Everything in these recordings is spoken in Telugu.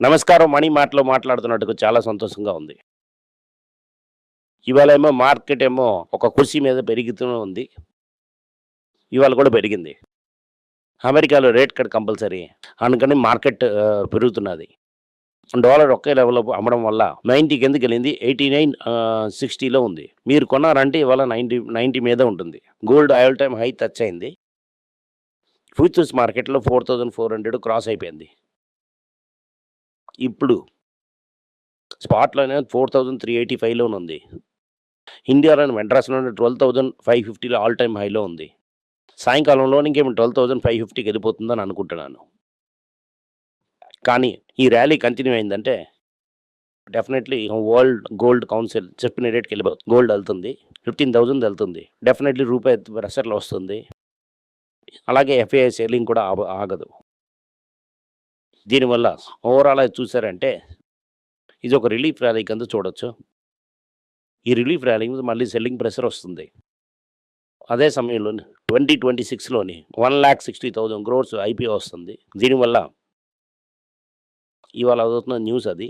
నమస్కారం. మనీ మాటలో మాట్లాడుతున్నట్టుగా చాలా సంతోషంగా ఉంది. ఇవాళేమో మార్కెటేమో ఒక కుర్చీ మీద పెరుగుతూనే ఉంది. ఇవాళ కూడా పెరిగింది. అమెరికాలో రేట్ కట్ కంపల్సరీ. అందుకని మార్కెట్ పెరుగుతున్నది. డాలర్ ఒకే లెవెల్‌లో అమ్మడం వల్ల 90 కిందకెళ్ళింది. 89 60లో ఉంది. మీరు కొన్నారంటే ఇవాళ 90 మీదే ఉంటుంది. Gold all time high touch అయింది. ఫ్యూచర్స్ మార్కెట్‌లో 4400 క్రాస్ అయిపోయింది. ఇప్పుడు స్పాట్‌లోనే 4385లోనుంది. ఇండియాలోని మెడ్రాస్‌లోని 12,550లో ఆల్ టైమ్ హైలో ఉంది. సాయంకాలంలో ఇంకేమో 12,550కి వెళ్ళిపోతుందని అనుకుంటున్నాను. కానీ ఈ ర్యాలీ కంటిన్యూ అయిందంటే డెఫినెట్‌లీ వరల్డ్ గోల్డ్ కౌన్సిల్ చెప్పిన రేట్‌కి వెళ్ళిపోతుంది. గోల్డ్ వెళ్తుంది. 15,000 వెళ్తుంది. డెఫినెట్‌లీ రూపాయి ప్రెషర్‌లో వస్తుంది. అలాగే ఎఫ్ఐఐ సెల్లింగ్ కూడా ఆగదు. దీనివల్ల ఓవరాల్‌గా చూసారంటే ఇది ఒక రిలీఫ్ ర్యాలీ కింద చూడొచ్చు. ఈ రిలీఫ్ ర్యాలీ మీద మళ్ళీ సెల్లింగ్ ప్రెషర్ వస్తుంది. అదే సమయంలో 2026లోని 1,60,000 క్రోర్స్ ఐపీఓ వస్తుంది. దీనివల్ల ఇవాళ అవుతున్న న్యూస్ అది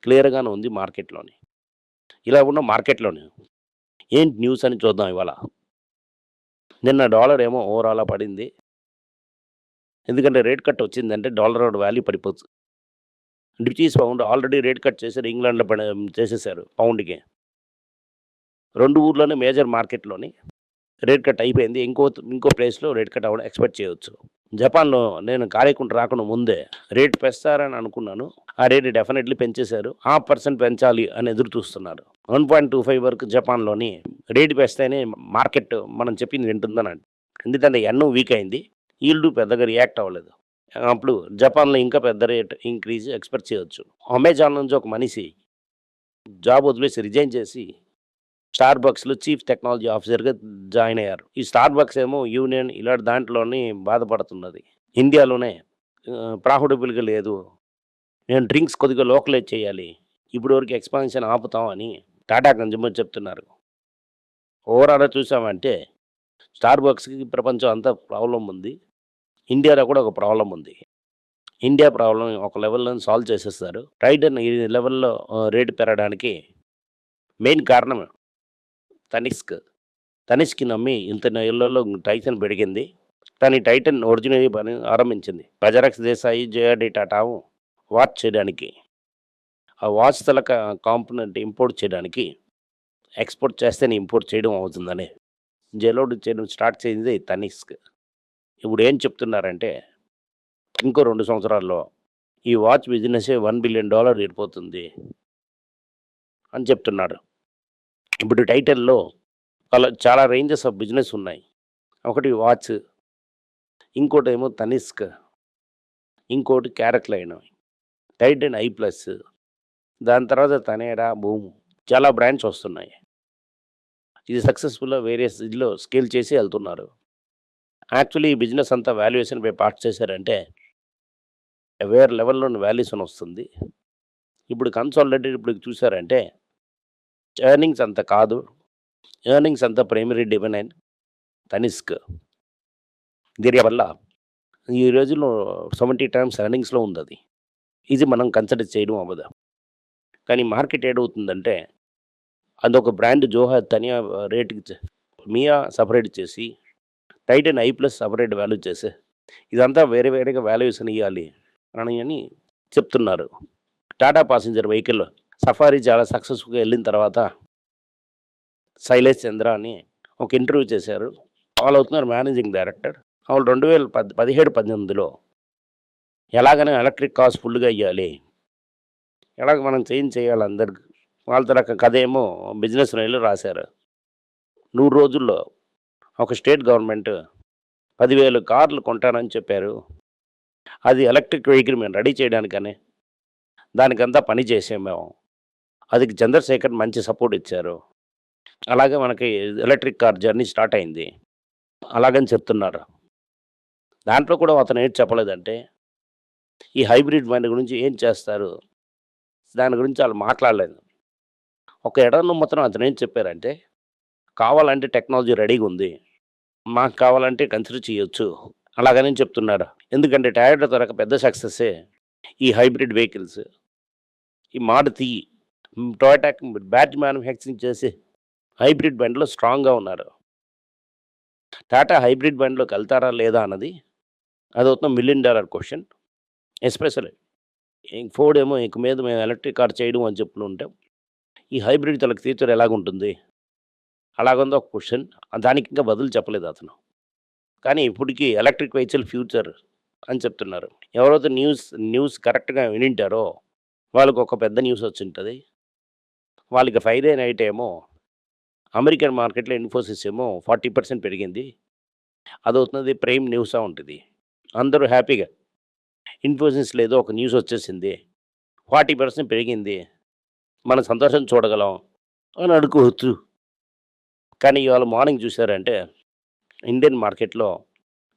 క్లియర్‌గానే ఉంది మార్కెట్‌లోని. ఇలా ఉన్న మార్కెట్‌లోని ఏంటి న్యూస్ అని చూద్దాం ఇవాళ. నిన్న డాలర్ ఏమో ఓవరాల్‌గా పడింది. ఎందుకంటే రేట్ కట్ వచ్చిందంటే డాలర్ వాల్యూ పడిపోతుంది. British pound already rate cut చేశారు. ఇంగ్లాండ్‌లో చేసేశారు పౌండ్‌కి. 2 ఊర్లోనే మేజర్ మార్కెట్‌లోని రేట్ కట్ అయిపోయింది. ఇంకో ప్లేస్‌లో రేట్ కట్ అవ్వడం ఎక్స్‌పెక్ట్ చేయొచ్చు. జపాన్‌లో నేను కార్యకుంట రాకుండా ముందే రేట్ పెంచుతారని అనుకున్నాను. ఆ రేట్ డెఫినెట్‌లీ పెంచేశారు. 0.5% పెంచాలి అని ఎదురు చూస్తున్నారు. 1.25 వరకు జపాన్‌లోని రేట్ పెంచితేనే మార్కెట్ మనం చెప్పింది వింటుందని. ఎందుకంటే యెన్ వీక్ అయింది. ఈల్డ్ పెద్దగా రియాక్ట్ అవ్వలేదు. అప్పుడు జపాన్‌లో ఇంకా పెద్ద రేట్ ఇంక్రీజ్ ఎక్స్‌పెక్ట్ చేయొచ్చు. అమెజాన్ నుంచి ఒక మనిషి జాబ్ వదిలేసి రిజైన్ చేసి స్టార్బక్స్‌లో చీఫ్ టెక్నాలజీ ఆఫీసర్‌గా జాయిన్ అయ్యారు. ఈ స్టార్బక్స్ ఏమో యూనియన్ ఇలాంటి దాంట్లోని బాధపడుతున్నది. ఇండియాలోనే ప్రాఫిటబుల్‌గా లేదు. నేను డ్రింక్స్ కొద్దిగా లోకలైజ్ చేయాలి. ఇప్పటి వరకు ఎక్స్‌పాన్షన్ ఆపుతాం అని టాటా కన్స్యూమర్ చెప్తున్నారు. ఓవరాల్‌గా చూసామంటే స్టార్బక్స్‌కి ప్రపంచం అంతా ప్రాబ్లమ్ ఉంది. ఇండియాలో కూడా ఒక ప్రాబ్లమ్ ఉంది. ఇండియా ప్రాబ్లమ్ ఒక లెవెల్‌లో సాల్వ్ చేసేస్తారు. టైటన్ ఈ లెవెల్‌లో రేట్ పెరగడానికి మెయిన్ కారణం తనిష్క్‌ని నమ్మి ఇంత నెలల్లో టైటన్ పెరిగింది. కానీ టైటన్ ఒరిజినల్ పని ఆరంభించింది. బజారక్స్ దేశాయి, జేఆర్‌డీ టాటా వాచ్ చేయడానికి, ఆ వాచ్ తాలూకా కాంపోనెంట్ ఇంపోర్ట్ చేయడానికి ఎక్స్‌పోర్ట్ చేస్తేనే ఇంపోర్ట్ చేయడం అవుతుందని జలోడ్ చేయడం స్టార్ట్ చేసింది తనిష్క్. ఇప్పుడు ఏం చెప్తున్నారంటే ఇంకో 2 సంవత్సరాల్లో ఈ వాచ్ బిజినెసే $1 బిలియన్ వెళ్ళిపోతుంది అని చెప్తున్నారు. ఇప్పుడు టైటన్‌లో అలా చాలా రేంజెస్ ఆఫ్ బిజినెస్ ఉన్నాయి. ఒకటి వాచ్, ఇంకోటేమో తనిష్క్, ఇంకోటి carrot line, Titan I plus, దాని తర్వాత తనేరా, బూమ్ చాలా బ్రాండ్స్ వస్తున్నాయి. ఇది సక్సెస్‌ఫుల్‌గా వేరియస్ ఇదిలో స్కేల్ చేసి వెళ్తున్నారు. యాక్చువల్లీ ఈ బిజినెస్ అంతా వాల్యుయేషన్ పై పార్ట్ చేశారంటే వేరే లెవెల్‌లోని వాల్యుయేషన్ వస్తుంది. ఇప్పుడు కన్సాలిడేటెడ్ ఇప్పుడు చూసారంటే ఎర్నింగ్స్ అంత కాదు. ఎర్నింగ్స్ అంతా ప్రైమరీ డివిడెండ్ తనిష్క్. దీనివల్ల ఈ రోజుల్లో 70 టైమ్స్ ఎర్నింగ్స్‌లో ఉందది. ఇది మనం కన్సిడర్ చేయడం అవ్వదు. కానీ మార్కెట్ ఏడవుతుందంటే అదొక బ్రాండ్ జోహా తనియా రేట్‌కి మియా సెపరేట్ చేసి Titan I plus separate value చేసి ఇదంతా వేరే వేరేగా వాల్యుయేషన్ ఇయ్యాలి అని చెప్తున్నారు. టాటా పాసెంజర్ వెహికల్ సఫారీ చాలా సక్సెస్‌ఫుల్‌గా వెళ్ళిన తర్వాత శైలేష్ చంద్ర అని ఒక ఇంటర్వ్యూ చేశారు. ఫాలో అవుతున్నారు మేనేజింగ్ డైరెక్టర్. వాళ్ళు 2017, 18లో ఎలాగైనా ఎలక్ట్రిక్ కార్స్ ఫుల్‌గా ఇయ్యాలి. ఎలాగ మనం చేయాలి అందరికి. వాళ్ళ తరక కథ ఏమో బిజినెస్ రైలు రాశారు. 100 రోజుల్లో ఒక స్టేట్ గవర్నమెంట్ 10,000 కార్లు కొంటానని చెప్పారు. అది ఎలక్ట్రిక్ వెహికల్ మేము రెడీ చేయడానికని దానికంతా పని చేసాం మేము. అది చంద్రశేఖర్ మంచి సపోర్ట్ ఇచ్చారు. అలాగే మనకి ఎలక్ట్రిక్ కార్ జర్నీ స్టార్ట్ అయింది. అలాగని చెప్తున్నారు. దాంట్లో కూడా అతను ఏటి చెప్పలేదంటే ఈ హైబ్రిడ్ బండి గురించి ఏం చేస్తారు? దాని గురించి ఆళ్ళు మాట్లాడలేదు. ఒక ఎడను మాత్రం అతను ఏం చెప్పారంటే కావాలంటే టెక్నాలజీ రెడీగా ఉంది. మాకు కావాలంటే కన్సిడర్ చేయొచ్చు. అలాగని చెప్తున్నారు. ఎందుకంటే టయోటా తరక పెద్ద సక్సెస్సే ఈ హైబ్రిడ్ వెహికల్స్, ఈ మారుతి, టొయోటా బ్యాటరీ మ్యానుఫ్యాక్చరింగ్ చేసి హైబ్రిడ్ బండిలో స్ట్రాంగ్‌గా ఉన్నారు. టాటా హైబ్రిడ్ బండిలోకి వెళ్తారా లేదా అన్నది అదవుతున్న million dollar question. Especially Ford ఏమో ఇక మీద మేము ఎలక్ట్రిక్ కార్ చేయడం అని చెప్తుంటే, ఈ హైబ్రిడ్ తనకి ఫ్యూచర్ ఎలాగుంటుంది? అలాగుంది ఒక క్వెషన్. దానికి ఇంకా బదులు చెప్పలేదు అతను. కానీ ఇప్పటికి ఎలక్ట్రిక్ వెహికల్ ఫ్యూచర్ అని చెప్తున్నారు. ఎవరైతే న్యూస్ కరెక్ట్‌గా వినుంటారో వాళ్ళకి ఒక పెద్ద న్యూస్ వచ్చుంటది. వాళ్ళకి ఫ్రైడే నైట్ ఏమో అమెరికన్ మార్కెట్‌లో ఇన్ఫోసిస్ ఏమో 40% పెరిగింది. అదవుతున్నది ప్రైమ్ న్యూసా ఉంటది. అందరూ హ్యాపీగా ఇన్ఫోసిస్‌లో ఏదో ఒక న్యూస్ వచ్చేసింది. 40% పెరిగింది. మనం సంతోషం చూడగలం అని అనుకోవచ్చు. కానీ ఇవాళ మార్నింగ్ చూసారంటే ఇండియన్ మార్కెట్‌లో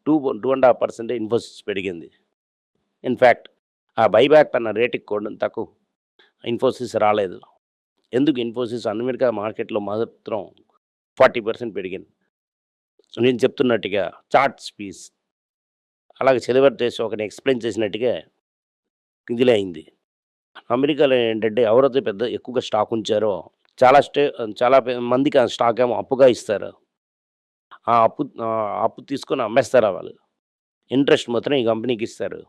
2.5% ఇన్ఫోసిస్ పెరిగింది. ఇన్‌ఫాక్ట్ ఆ బైబ్యాక్ అన్న రేట్‌కి కూడా తక్కువ ఇన్ఫోసిస్ రాలేదు. ఎందుకు ఇన్ఫోసిస్ అమెరికా మార్కెట్‌లో మాత్రం 40% పెరిగింది. నేను చెప్తున్నట్టుగా చార్ట్స్ పీస్ అలాగే సిల్వర్ చేసి ఒకరిని ఎక్స్‌ప్లెయిన్ చేసినట్టుగా ఇదిలే అయింది. అమెరికాలో ఏంటంటే ఎవరైతే పెద్ద ఎక్కువగా స్టాక్ ఉంచారో చాలా మందికి ఆ స్టాక్ ఏమో అప్పుగా ఇస్తారు. అప్పు తీసుకొని అమ్మేస్తారు వాళ్ళు. ఇంట్రెస్ట్ మాత్రం ఈ కంపెనీకి ఇస్తారు.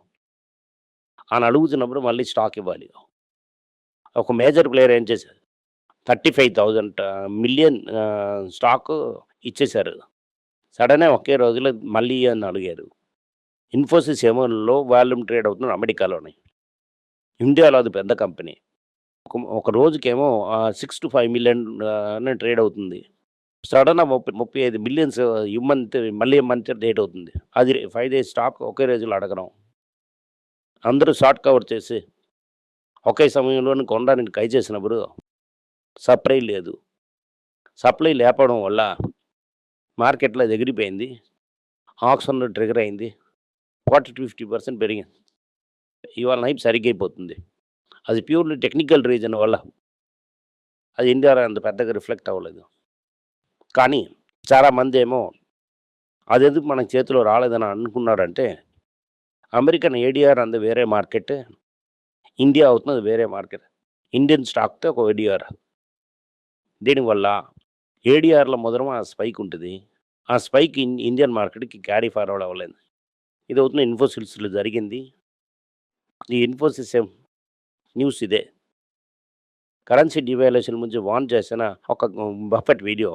అని అడుగుతున్నప్పుడు మళ్ళీ స్టాక్ ఇవ్వాలి. ఒక మేజర్ ప్లేయర్ ఏం చేశారు 35,000 మిలియన్ స్టాకు ఇచ్చేశారు. సడెన్‌గా ఒకే రోజులో మళ్ళీ అని అడిగారు. ఇన్ఫోసిస్ ఏమో లో వాల్యూమ్ ట్రేడ్ అవుతుంది అమెరికాలోని. ఇండియాలో అది పెద్ద కంపెనీ. ఒక రోజుకేమో 6-5 మిలియన్ ట్రేడ్ అవుతుంది. సడెన్‌గా 35 మిలియన్స్ ఇమ్మంటే మళ్ళీ ఇమ్మంటే రేట్ అవుతుంది. అది 5 డేస్ స్టాక్ ఒకే రోజులో అడగడం. అందరూ షార్ట్ కవర్ చేసి ఒకే సమయంలోనే కొనడానికి ట్రై చేసినప్పుడు సప్లై లేదు. సప్లై లేకపోవడం వల్ల మార్కెట్‌లో అది ఎగిరిపోయింది. ఆక్షన్‌లో ట్రిగ్గర్ అయింది. 40-50% పెరిగింది. ఇవాళ నైట్ సరిగ్గా అయిపోతుంది. అది ప్యూర్‌లీ టెక్నికల్ రీజన్ వల్ల అది ఇండియాలో అంత పెద్దగా రిఫ్లెక్ట్ అవ్వలేదు. కానీ చాలామందేమో అదెందుకు మన చేతిలో రాలేదని అనుకున్నారంటే, అమెరికన్ ఏడీఆర్ అంది వేరే మార్కెట్. ఇండియా అవుతున్నది వేరే మార్కెట్. ఇండియన్ స్టాక్‌తో ఒక ఏడీఆర్. దీనివల్ల ఏడీఆర్‌లో మొదట ఆ స్పైక్ ఉంటది. ఆ స్పైక్ ఇండియన్ మార్కెట్‌కి క్యారీ ఫార్వర్డ్ అవ్వలేదు. ఇది అవుతున్న ఇన్ఫోసిస్‌లో జరిగింది. ఈ ఇన్ఫోసిస్ న్యూస్ ఇదే. కరెన్సీ డివాల్యుయేషన్ గురించి వార్న్ చేసిన ఒక బఫెట్ వీడియో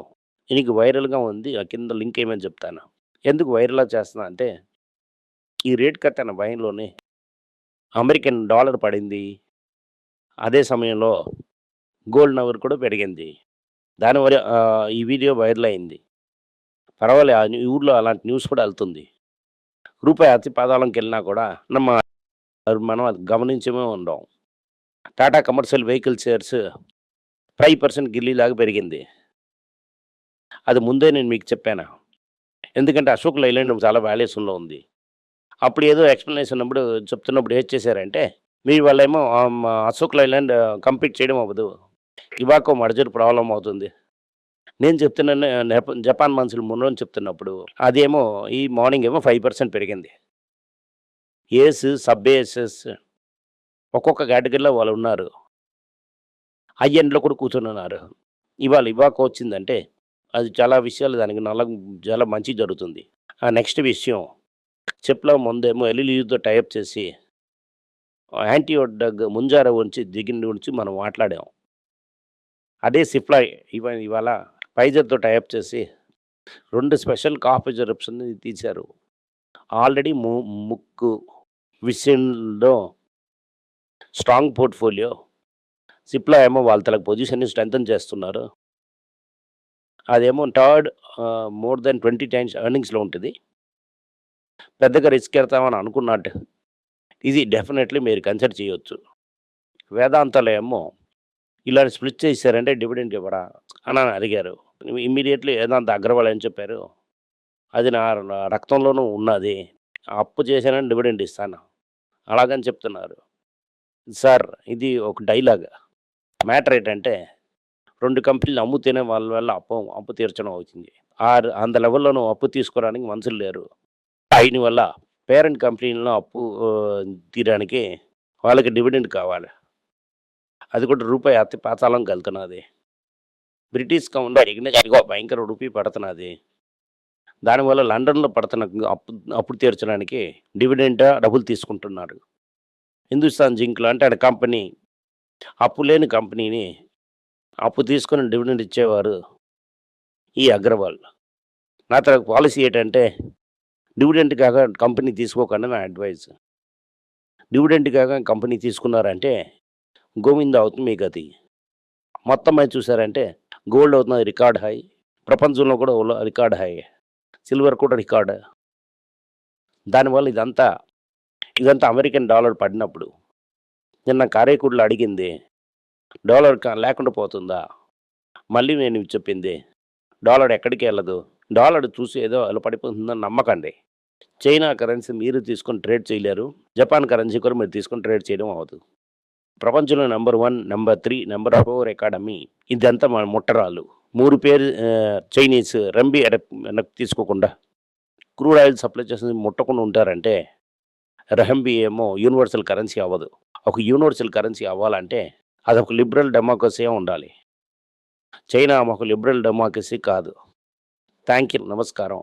దీనికి వైరల్‌గా ఉంది. ఆ కింద లింక్ ఏమని చెప్తాను. ఎందుకు వైరల్‌గా చేస్తున్నా అంటే, ఈ రేట్ కట్ అన్న భయంలోనే అమెరికన్ డాలర్ పడింది. అదే సమయంలో గోల్డ్ నవర్ కూడా పెరిగింది. దానివల్ల ఈ వీడియో వైరల్ అయింది. పర్వాలే ఈ ఊర్లో అలాంటి న్యూస్ కూడా ఎళ్తుంది. రూపాయి అతి పాతాళంకెళ్ళినా కూడా మనం అది గమనించమే ఉండం. టాటా కమర్షియల్ వెహికల్ షేర్స్ 5% గిల్లీలాగా పెరిగింది. అది ముందే నేను మీకు చెప్పాను. ఎందుకంటే అశోక్ లైలాండ్ చాలా వాల్యుయేషన్‌లో ఉంది. అప్పుడు ఏదో ఎక్స్‌ప్లనేషన్ ఉన్నప్పుడు చెప్తున్నప్పుడు ఏది చేశారంటే, మీ వాళ్ళేమో అశోక్ లైలాండ్ కంప్లీట్ చేయడం అవ్వదు. ఇవాకో మర్జర్ ప్రాబ్లమ్ అవుతుంది. నేను చెప్తున్నాను జపాన్ మనుషులు మునోని చెప్తున్నప్పుడు అదేమో ఈ మార్నింగ్ ఏమో 5% పెరిగింది. సబ్ ఏసెస్ ఒక్కొక్క కేటగిరీలో వాళ్ళున్నారు. హై ఎండ్‌లో కూడా కూర్చొనున్నారు. ఇవాళ ఇవాకో వచ్చిందంటే అది చాలా విషయాలు దానికి చాలా మంచి జరుగుతుంది. నెక్స్ట్ విషయం చెప్పుల ముందేమో ఎల్‌ఎల్‌యూతో టై అప్ చేసి యాంటీడోట్ డ్రగ్ ముంజారో దిగిన గురించి మనం మాట్లాడాం. అదే సిప్లా ఇవాళ ఫైజర్‌తో టై అప్ చేసి 2 స్పెషల్ కాఫ్ సిరప్స్‌ని తీశారు. ఆల్రెడీ ముక్కు విషయంలో స్ట్రాంగ్ పోర్ట్‌ఫోలియో. సిప్లా ఏమో వాళ్ళ తల పొజిషన్‌ని స్ట్రెంథెన్ చేస్తున్నారు. అదేమో థర్డ్ మోర్ దాన్ 20 టైమ్స్ ఎర్నింగ్స్‌లో ఉంటది. పెద్దగా రిస్క్ ఎడతామని అనుకున్నట్టు ఇది డెఫినెట్‌లీ మీరు కన్సిడర్ చేయొచ్చు. వేదాంతలో ఏమో ఇలా స్ప్లిట్ చేశారంటే డివిడెండ్ ఇవ్వరా అని అడిగారు. ఇమ్మీడియేట్‌లీ వేదాంత అగ్రవాల్ ఏం చెప్పారు, అది నా రక్తంలోనూ ఉన్నది. అప్పు చేశానని డివిడెండ్ ఇస్తాను. అలాగని చెప్తున్నారు. సార్ ఇది ఒక డైలాగ్. మ్యాటర్ ఏంటంటే 2 కంపెనీలు అమ్ముతేనే వాళ్ళ వల్ల అప్పు తీర్చడం అవుతుంది. అంత లెవెల్‌లోనూ అప్పు తీసుకోవడానికి మనుషులు లేరు. దీనివల్ల పేరెంట్ కంపెనీలో అప్పు తీయడానికి వాళ్ళకి డివిడెండ్ కావాలి. అది కూడా రూపాయి అతి పాతాళంకి వెళ్తున్నది. బ్రిటిష్ కౌంటర్ ఇగో భయంకర రూపీ పడుతున్నది. దానివల్ల లండన్‌లో పడుతున్న అప్పు తీర్చడానికి డివిడెంట్ డబ్బులు తీసుకుంటున్నారు. హిందుస్థాన్ జింక్ లాంటి ఆడ కంపెనీ అప్పు లేని కంపెనీని అప్పు తీసుకొని డివిడెండ్ ఇచ్చేవారు ఈ అగ్రవాల్. నా తరపు పాలిసీ ఏంటంటే డివిడెండ్ కాక కంపెనీ తీసుకోకండి నా అడ్వైస్. డివిడెండ్ కాక కంపెనీ తీసుకున్నారంటే గోవిందా అవుతుంది మీ గతి. మొత్తం మీద చూసారంటే గోల్డ్ అవుతున్నది రికార్డ్ హై. ప్రపంచంలో కూడా రికార్డ్ హై. సిల్వర్ కూడా రికార్డ్. దానివల్ల ఇదంతా అమెరికన్ డాలర్ పడినప్పుడు నిన్న కారేకుడిలో అడిగింది డాలర్ లేకుండా పోతుందా? మళ్ళీ నేను చెప్పింది డాలర్ ఎక్కడికి వెళ్ళదు. డాలర్ చూసి ఏదో అలా పడిపోతుందని నమ్మకండి. చైనా కరెన్సీ మీరు తీసుకొని ట్రేడ్ చేయలేరు. జపాన్ కరెన్సీ కూడా మీరు తీసుకొని ట్రేడ్ చేయడం అవ్వదు. ప్రపంచంలో నంబర్ 1, నంబర్ 3, నంబర్ 4 ఎకానమీ ఇదంతా మన ముట్టరాళ్ళు. 3 పేరు చైనీస్ రంబి వెనక్కి తీసుకోకుండా క్రూడ్ ఆయిల్ సప్లై చేసి ముట్టకుండా ఉంటారంటే రెహంబీ ఏమో యూనివర్సల్ కరెన్సీ అవ్వదు. ఒక యూనివర్సల్ కరెన్సీ అవ్వాలంటే అదొక లిబరల్ డెమోక్రసీ ఉండాలి. చైనా ఒక లిబరల్ డెమోక్రసీ కాదు. Thank you. నమస్కారం.